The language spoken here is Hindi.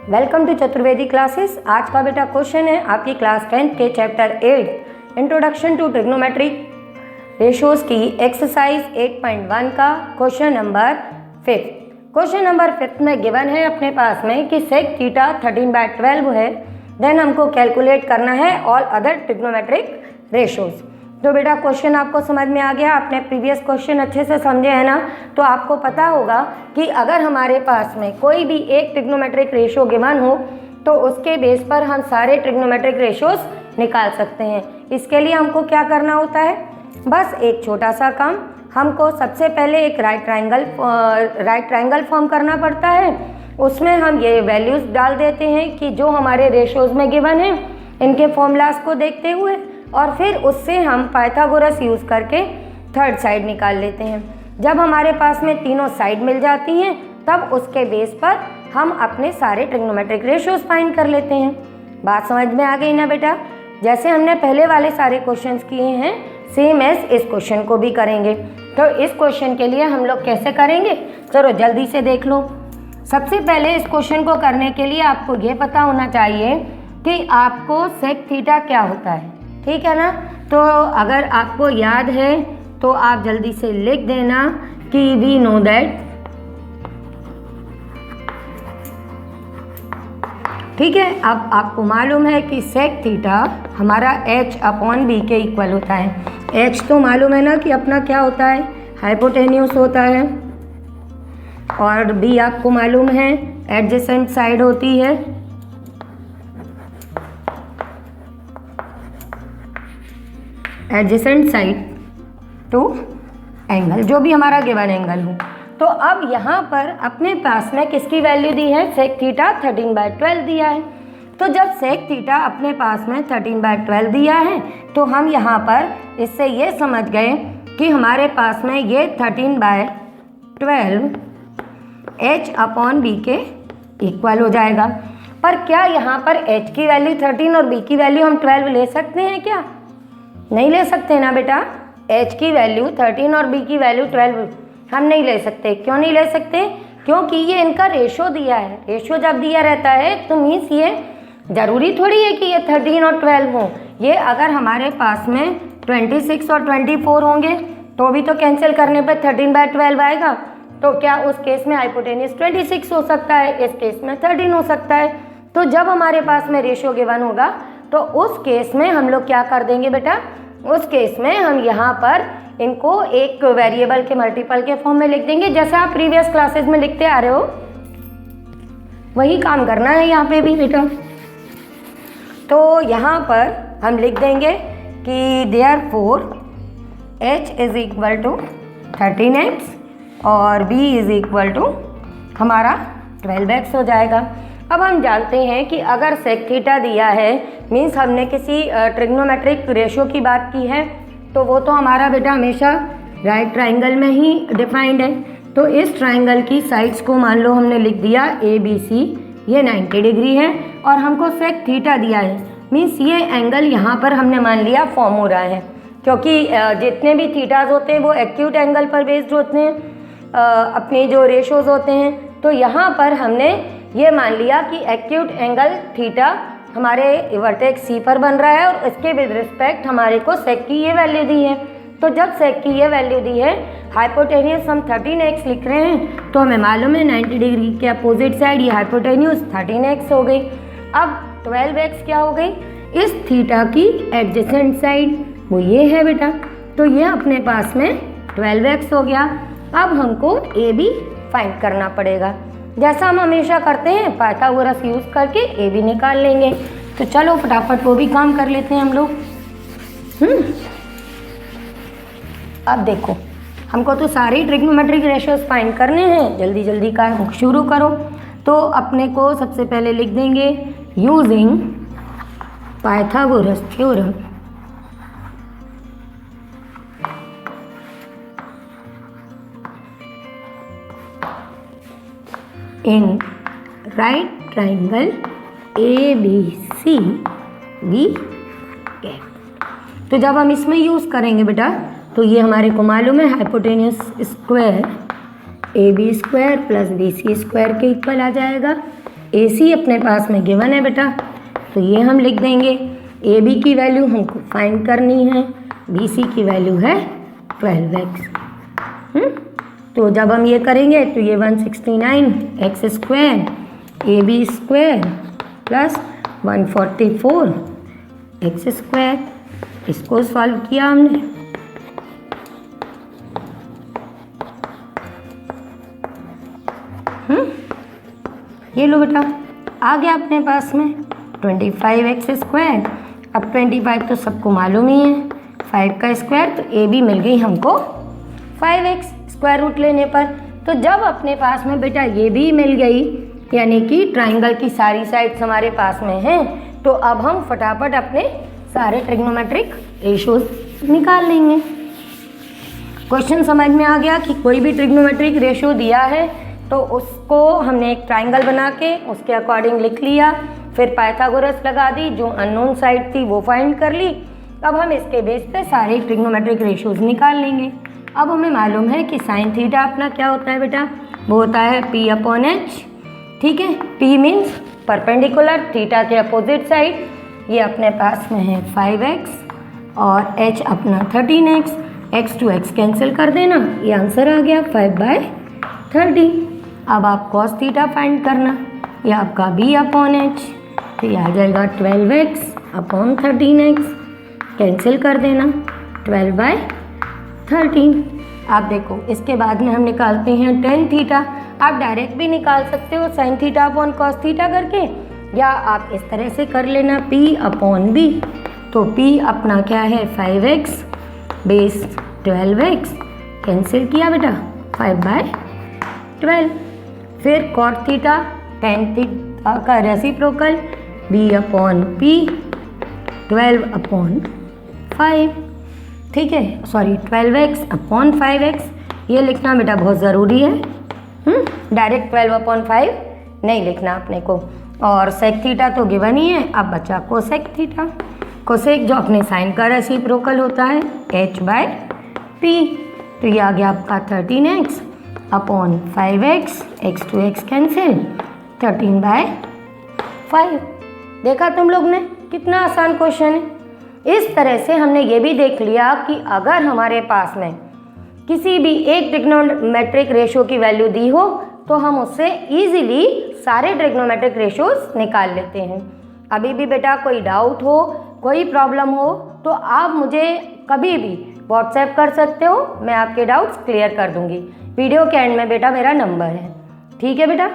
Welcome to Chaturvedi classes. आज का बेटा क्वेश्चन है आपकी क्लास 10th के chapter 8 introduction to trigonometric ratios की एक्सरसाइज 8.1 का क्वेश्चन नंबर 5। क्वेश्चन नंबर 5 में गिवन है अपने पास में कि सेक थीटा 13/12 है। देन हमको कैलकुलेट करना है ऑल अदर ट्रिग्नोमेट्रिक रेशोज। तो बेटा क्वेश्चन आपको समझ में आ गया, आपने प्रीवियस क्वेश्चन अच्छे से समझे हैं ना, तो आपको पता होगा कि अगर हमारे पास में कोई भी एक ट्रिग्नोमेट्रिक रेशो गिवन हो तो उसके बेस पर हम सारे ट्रिग्नोमेट्रिक रेशोज निकाल सकते हैं। इसके लिए हमको क्या करना होता है, बस एक छोटा सा काम, हमको सबसे पहले एक राइट ट्रायंगल फॉर्म करना पड़ता है। उसमें हम ये वैल्यूज़ डाल देते हैं कि जो हमारे रेशोज़ में गिवन है इनके फॉर्मूलाज को देखते हुए, और फिर उससे हम पाइथागोरस यूज़ करके थर्ड साइड निकाल लेते हैं। जब हमारे पास में तीनों साइड मिल जाती हैं तब उसके बेस पर हम अपने सारे ट्रिग्नोमेट्रिक रेशोज फाइंड कर लेते हैं। बात समझ में आ गई ना बेटा? जैसे हमने पहले वाले सारे क्वेश्चंस किए हैं सेम एज इस क्वेश्चन को भी करेंगे। तो इस क्वेश्चन के लिए हम लोग कैसे करेंगे, चलो जल्दी से देख लो। सबसे पहले इस क्वेश्चन को करने के लिए आपको ये पता होना चाहिए कि आपको सेक थीटा क्या होता है, ठीक है ना? तो अगर आपको याद है तो आप जल्दी से लिख देना कि वी नो दैट, ठीक है। अब आपको मालूम है कि सेक थीटा हमारा h/b के इक्वल होता है। h तो मालूम है ना कि अपना क्या होता है, हाइपोटेन्यूस होता है, और b आपको मालूम है एडजेसेंट साइड होती है। एडजेसेंट साइड टू एंगल, जो भी हमारा गिवन एंगल हो। तो अब यहाँ पर अपने पास में किसकी वैल्यू दी है, सेक थीटा 13/12 दिया है। तो जब सेक थीटा अपने पास में 13/12 दिया है तो हम यहाँ पर इससे ये समझ गए कि हमारे पास में ये 13/12 h/b के इक्वल हो जाएगा। पर क्या यहाँ पर h की वैल्यू 13 और b की वैल्यू हम 12 ले सकते हैं क्या? नहीं ले सकते ना बेटा। h की वैल्यू 13 और b की वैल्यू 12 हम नहीं ले सकते। क्यों नहीं ले सकते? क्योंकि ये इनका रेशो दिया है। रेशो जब दिया रहता है तो मीन्स ये ज़रूरी थोड़ी है कि ये 13 और 12 हो। ये अगर हमारे पास में 26 और 24 होंगे तो भी तो कैंसिल करने पर 13/12 आएगा। तो क्या उस केस में हाइपोटेन्यूस 26 हो सकता है, इस केस में 13 हो सकता है। तो जब हमारे पास में रेशो गिवन होगा तो उस केस में हम लोग क्या कर देंगे बेटा, उस केस में हम यहाँ पर इनको एक वेरिएबल के मल्टीपल के फॉर्म में लिख देंगे, जैसे आप प्रीवियस क्लासेस में लिखते आ रहे हो वही काम करना है यहाँ पे भी बेटा। तो यहाँ पर हम लिख देंगे कि therefore h is equal to 13x और b इज इक्वल टू हमारा 12x हो जाएगा। अब हम जानते हैं कि अगर सेक थीटा दिया है मीन्स हमने किसी ट्रिग्नोमेट्रिक रेशो की बात की है तो वो तो हमारा बेटा हमेशा राइट ट्रायंगल में ही डिफाइंड है। तो इस ट्रायंगल की साइड्स को मान लो हमने लिख दिया ABC, ये 90 डिग्री है, और हमको सेक थीटा दिया है मीन्स ये एंगल यहाँ पर हमने मान लिया फॉर्म हो रहा है, क्योंकि जितने भी थीटाज होते हैं वो एक्यूट एंगल पर बेस्ड होते हैं, अपने जो रेशोज होते हैं। तो यहाँ पर हमने ये मान लिया कि एक्यूट एंगल थीटा हमारे वर्टेक्स C पर बन रहा है और इसके विद रिस्पेक्ट हमारे को सेक की ये वैल्यू दी है। तो जब सेक की ये वैल्यू दी है, हाइपोटेन्यूस हम 13x लिख रहे हैं तो हमें मालूम है 90 डिग्री के अपोजिट साइड ये हाइपोटेन्यूस 13x हो गई। अब 12x क्या हो गई, इस थीटा की एडजेसेंट साइड वो ये है बेटा, तो ये अपने पास में 12x हो गया। अब हमको AB फाइंड करना पड़ेगा, जैसा हम हमेशा करते हैं पाइथागोरस यूज़ करके ए बी निकाल लेंगे। तो चलो फटाफट वो भी काम कर लेते हैं हम लोग। अब देखो हमको तो सारी ट्रिग्नोमेट्रिक रेशोज फाइंड करने हैं, जल्दी जल्दी काम शुरू करो। तो अपने को सबसे पहले लिख देंगे using Pythagoras theorem in right triangle ABC we get। तो जब हम इसमें यूज़ करेंगे बेटा तो ये हमारे को मालूम है hypotenuse square AB² plus BC² के इक्वल आ जाएगा। AC अपने पास में गिवन है बेटा, तो ये हम लिख देंगे। AB की वैल्यू हमको फाइंड करनी है, BC की वैल्यू है 12x। तो जब हम ये करेंगे तो ये 169x square AB square plus 144x square, इसको सॉल्व किया हमने। ये लो बेटा, आ गया अपने पास में 25x स्क्वायर। अब 25 तो सबको मालूम ही है, 5 का स्क्वायर, तो AB मिल गई हमको 5x स्क्वायर रूट लेने पर। तो जब अपने पास में बेटा ये भी मिल गई, यानी कि ट्राइंगल की सारी साइड्स हमारे पास में हैं, तो अब हम फटाफट अपने सारे ट्रिग्नोमेट्रिक रेशियोज निकाल लेंगे। क्वेश्चन समझ में आ गया कि कोई भी ट्रिग्नोमेट्रिक रेशियो दिया है तो उसको हमने एक ट्राइंगल बना के उसके अकॉर्डिंग लिख लिया, फिर पाइथागोरस लगा दी, जो अननोन साइड थी वो फाइंड कर ली। अब हम इसके बेस पे सारे ट्रिग्नोमेट्रिक रेशियोज निकाल लेंगे। अब हमें मालूम है कि साइन थीटा अपना क्या होता है बेटा, वो होता है P/H। ठीक है, P मीन्स परपेंडिकुलर, थीटा के अपोजिट साइड। ये अपने पास में है 5x और h अपना 13x, x to x cancel कर देना, ये आंसर आ गया 5/30। अब आप cos थीटा फाइंड करना, ये आपका B/H, तो ये आ जाएगा 12x/13x, कैंसिल कर देना 12/13। आप देखो इसके बाद में हम निकालते हैं tan थीटा। आप डायरेक्ट भी निकाल सकते हो sin theta upon cos theta करके, या आप इस तरह से कर लेना P/B। तो P अपना क्या है 5x बेस 12x, कैंसिल किया बेटा 5/12। फिर cot थीटा tan थीटा का रेसिप्रोकल B/P 12/5। ठीक है, सॉरी 12x/5x, ये लिखना बेटा बहुत ज़रूरी है। डायरेक्ट 12/5 नहीं लिखना अपने को। और सेक थीटा तो गिवन ही है, अब बचा कोसेक थीटा। कोसेक जो अपने साइन का रेसिप्रोकल होता है H/P, तो ये आ गया आपका 13x/5x, x to x cancel 13/5। देखा तुम लोग ने, कितना आसान क्वेश्चन है। इस तरह से हमने ये भी देख लिया कि अगर हमारे पास में किसी भी एक ट्रिग्नोमेट्रिक रेशियो की वैल्यू दी हो तो हम उससे इजीली सारे ट्रिग्नोमेट्रिक रेशियोज निकाल लेते हैं। अभी भी बेटा कोई डाउट हो, कोई प्रॉब्लम हो, तो आप मुझे कभी भी व्हाट्सएप कर सकते हो, मैं आपके डाउट्स क्लियर कर दूंगी। वीडियो के एंड में बेटा मेरा नंबर है। ठीक है बेटा।